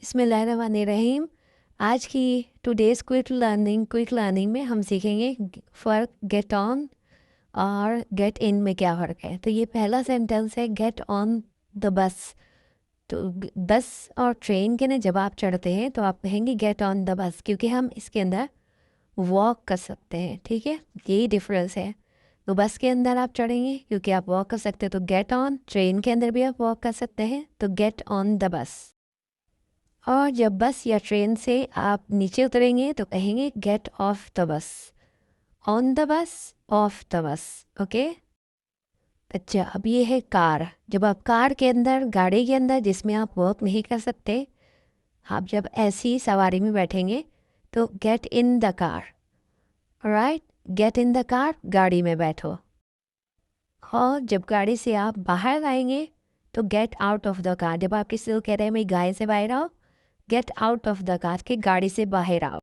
बिस्मिल्लाहिर्रहमानिर्रहीम। आज की टुडेज़ क्विक लर्निंग में हम सीखेंगे फ़र्क गेट ऑन और गेट इन में क्या फ़र्क है। तो ये पहला सेंटेंस है, गेट ऑन द बस। तो बस और ट्रेन के ना जब आप चढ़ते हैं तो आप कहेंगे गेट ऑन द बस, क्योंकि हम इसके अंदर वॉक कर सकते हैं। ठीक है, यही डिफरेंस है। तो बस के अंदर आप चढ़ेंगे क्योंकि आप वॉक कर सकते हैं, तो गेट ऑन। ट्रेन के अंदर भी आप वॉक कर सकते हैं, तो गेट ऑन द बस। और जब बस या ट्रेन से आप नीचे उतरेंगे तो कहेंगे get off the bus. On the bus, off the bus. Okay. अच्छा, अब ये है कार। जब आप कार के अंदर, गाड़ी के अंदर जिसमें आप वर्क नहीं कर सकते, आप जब ऐसी सवारी में बैठेंगे तो get in the car. Right, get in the car, गाड़ी में बैठो। और जब गाड़ी से आप बाहर आएंगे तो get out of the car. जब आप किसी को कह रहे हैं मैं गाय से बाहर आओ, get out of the car, के गाड़ी से बाहर आओ।